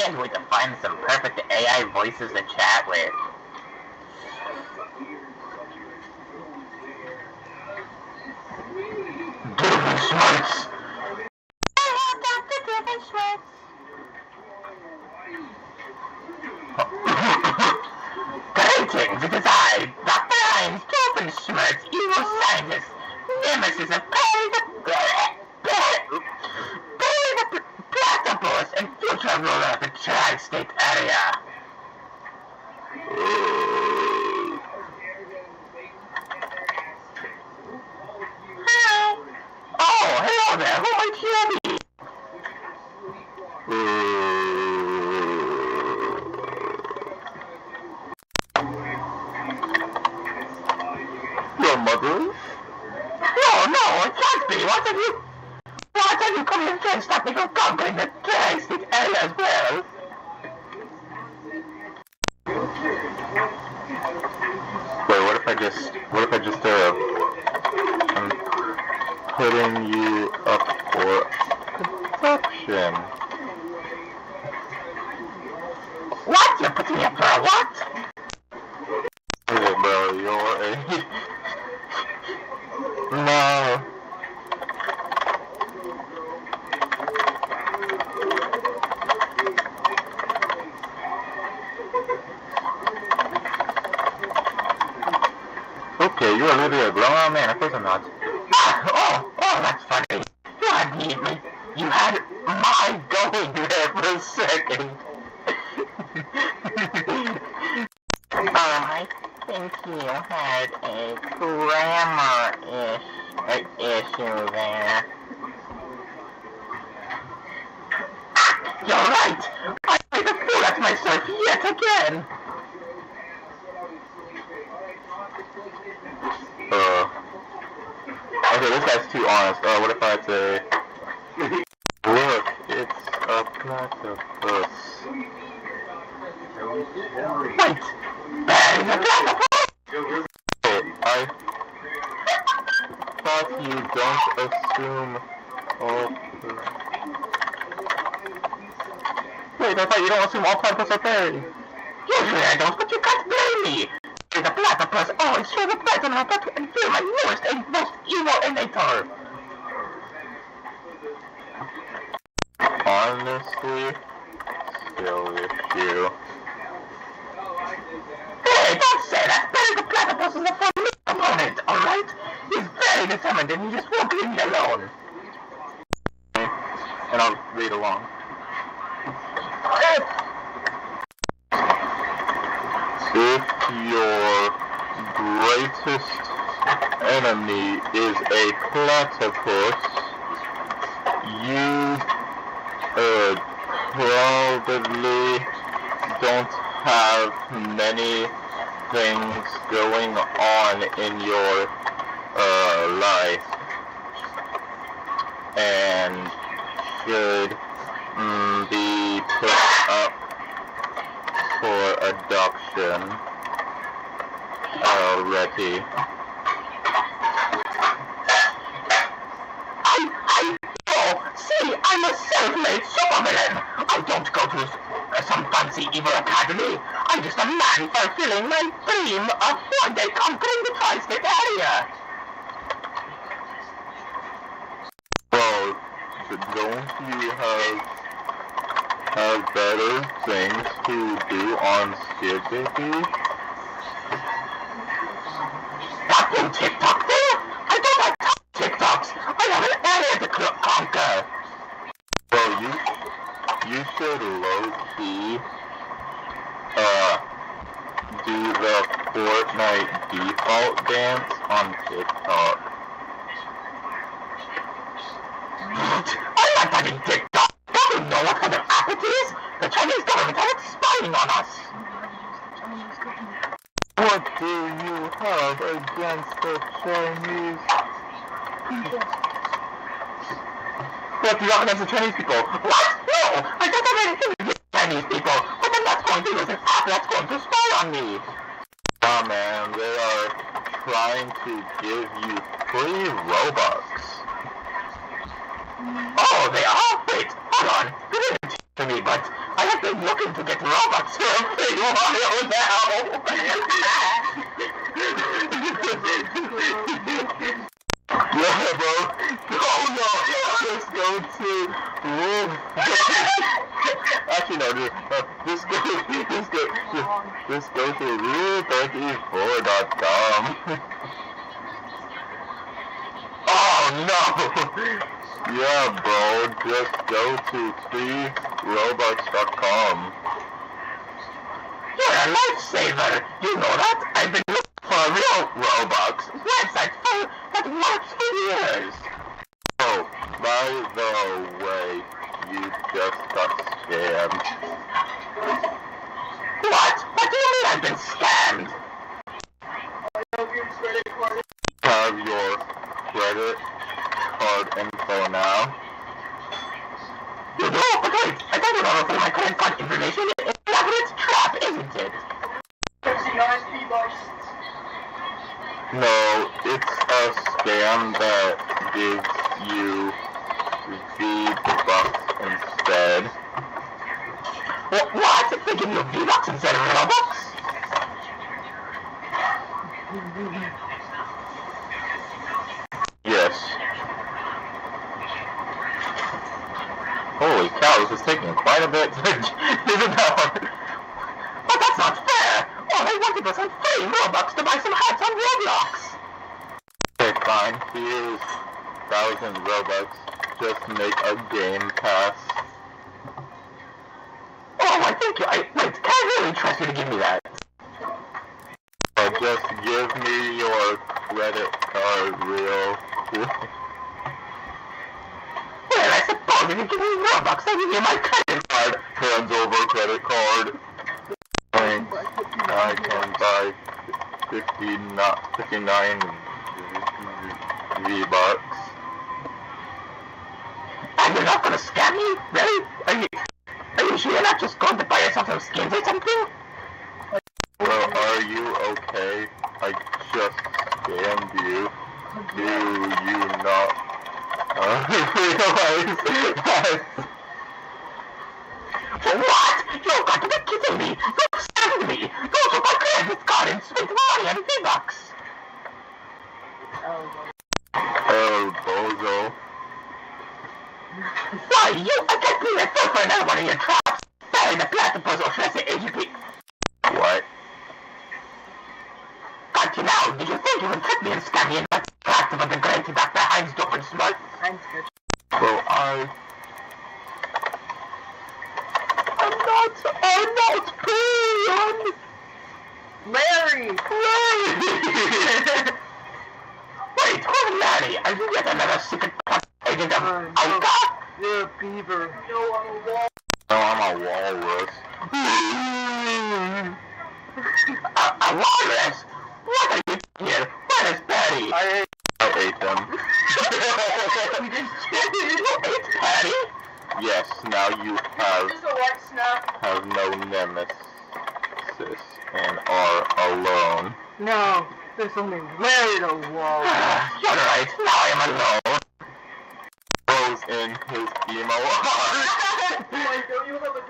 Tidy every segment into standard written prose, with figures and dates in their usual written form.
can't wait to find some perfect AI voices to chat with. DOOFENSHMIRTZ! Hello, Dr. DOOFENSHMIRTZ! Greetings, it is I, Dr. Heinz DOOFENSHMIRTZ, evil scientist, nemesis of platypus and future ruler of the tri-state area. Hi. Oh, hello there, who might you be? Your mother? No, it can't be. What have you come here and stop me from conquering the tri-state area as well? Wait, what if I just, I'm putting you up for adoption. What? You're putting me up for a what? Hey, bro, you're a... No. Okay, you are literally a grown man. Of course I'm not. Oh, that's funny. You had my going there for a second. I think you had a grammar issue there. You're right! I made a fool at myself yet again! Okay, this guy's too honest. What if I say... Look, it's a platypus. Wait! There's a platypus! I thought you don't assume... Wait, I thought you don't assume all platypus are fairy. Usually I don't, but you can't blame me! The platypus always show the best on my butt and feel my newest and most evil innator. Honestly, still with you. Hey, don't say that! The platypus is a fun opponent, alright? He's very determined and he just won't leave me alone. And I'll read along. If your greatest enemy is a platypus, you probably don't have many things going on in your life and should be put up for adoption already. See, I'm a self-made supervillain. I don't go to some fancy evil academy. I'm just a man fulfilling my dream of one day conquering the tri-state area. Well, don't you have better things to do on Skibidi? What, in TikTok there? I don't like TikToks. I have an area to conquer. Well, you should low-key, do the Fortnite default dance on TikTok. What? I'm not touching TikTok! Don't you know what kind of app it is? The Chinese government is spying on us! What do you have against the Chinese people? What do you have against the Chinese people? What? No! I don't have anything against Chinese people! What I'm not going to use an app that's going to spy on me! Oh man, they are trying to give you free Robux. Oh, they are? Wait, hold on. You didn't teach me, but I have been looking to get Robux for a big while now. Yeah, bro. Oh no, let's go to actually no, just go to rule34.com. Oh no! Yeah, bro, just go to freerobux.com. You're a lifesaver! You know that? I've been looking for a real Robux website that works for years! Oh, by the way, you just got scammed. What? What do you mean I've been scammed? Have your credit card info now. You do? But wait, I don't know for my credit card information. It's an elaborate trap, isn't it? No, it's a scam that gives you V-Bucks instead. What? They give you V-Bucks instead of Robux? Yes. Holy cow, this is taking quite a bit to figure out. But that's not fair! All I wanted was some free Robux to buy some hats on Roblox! Okay, fine. Here's 1,000 Robux. Just make a game pass. Oh, I think wait, can I really trust you to give me that? Just give me your credit card real quick. Well, I suppose if you give me Robux, I'll give you my credit card. Hands over credit card. Thanks. I can buy 59 V-Bucks. And you're not gonna scam me? Really? Are you sure you're not just going to buy yourself some skins or something? Well, are you okay? I just scammed you. Do you not realize that? What? You've got to be kidding me! You've scammed me! Go to my credit card and spend money on V-Bucks! Oh, bozo. Why, I can't believe I fell for another one of your traps! Sorry, the platypus or should I say AGP? What? Got you now! Did you think you would trick me and scam me and not trapped about the great Dr. DOOFENSHMIRTZ? Well, I'm not playing! Larry! Wait, who's Larry? Are you yet another secret agent of Alka? You're a beaver. No, I'm a wall. No, I'm a walrus. A walrus? What are you doing here? Where is Patty? I ate them. You ate Patty? Yes, now you have no nemesis and are alone. No, there's only Larry the wall. You're right, now I am alone. Rose in his emo heart.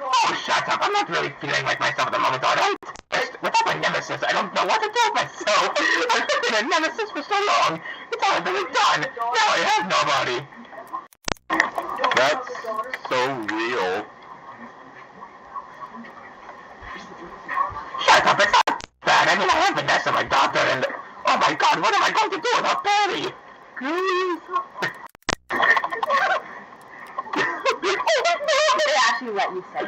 Oh, shut up, I'm not really feeling like myself at the moment, alright? Without my nemesis, I don't know what to do with myself. I've been a nemesis for so long. It's all been done. Now I have nobody. That's so real. Shut up, it's not bad. I mean, I have Vanessa, my daughter, and... Oh my god, what am I going to do without Patty? They actually let you say.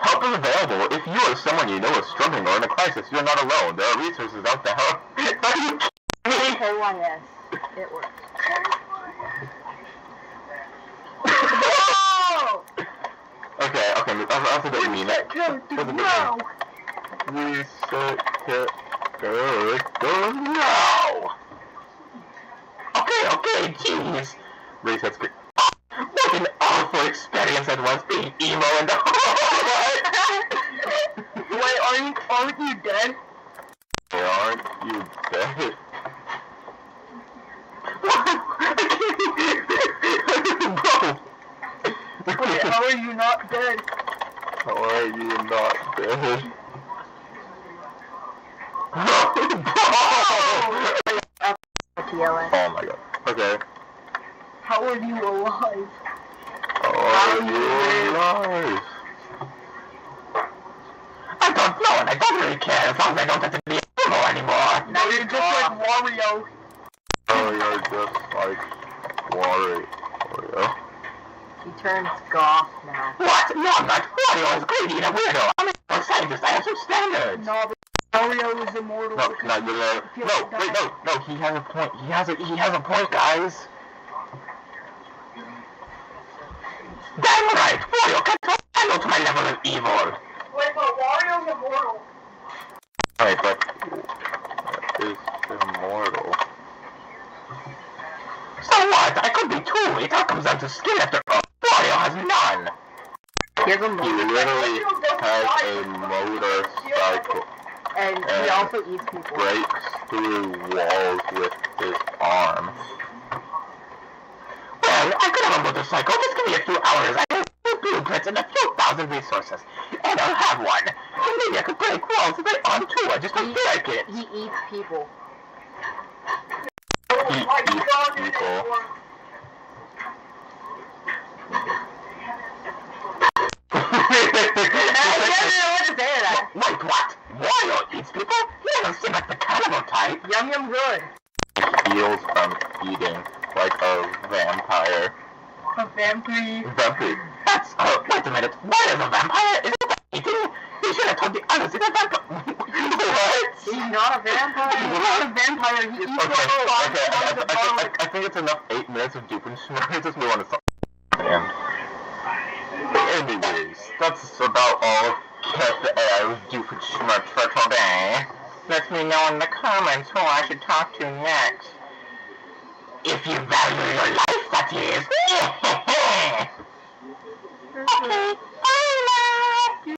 Help is available. If you or someone you know is struggling or in a crisis, you're not alone. There are resources out to help. Are you kidding me? KYS. It works. Okay, that's a bit mean. Reset character now! Reset character now! Okay, jeez. Reset screen. What an awful experience it was being emo in the Wait, aren't you dead? Aren't you dead? Bro! How are you not dead? How are you not dead? TLN. Oh my god. Okay. How are you alive? How are you alive? I don't know, and I don't really care as long as I don't have to be evil anymore. Now you're just like Wario. Oh, you're just like Wario. He turns goth now. What? No, I'm not. Wario is greedy and a weirdo. I'm a scientist. I have some standards. No, but Wario is immortal. No, no, wait, no, he has a point. He has a point, guys. Damn right, Wario can handle to my level of evil. Wait, but Wario's immortal. Right, but is immortal. So what? I could be too. It all comes down to skill after all. Wario has none. He literally has a motorcycle. And he also eats people. Breaks through walls with his arms. Well, I could have a motorcycle. Just give me a few hours. I have a few blueprints and a few thousand resources. And I'll have one. And maybe I could break walls with my arm too. I just don't feel like it. He eats people. He eats people. Wait, what? Wario eats people? He doesn't seem like the cannibal type. Yum yum good. He heals from eating, like a vampire. A vampire. Vampire. That's, wait a minute. What is a vampire? Is it eating? You should have told the others. It's a vampire. What? He's not a vampire. He's not a vampire. He eats Okay, people. I think it's enough 8 minutes of DOOFENSHMIRTZ. Just move on to something. Anyways, that's about all of character.ai with DOOFENSHMIRTZ for today. Let me know in the comments who I should talk to next. If you value your life, that is.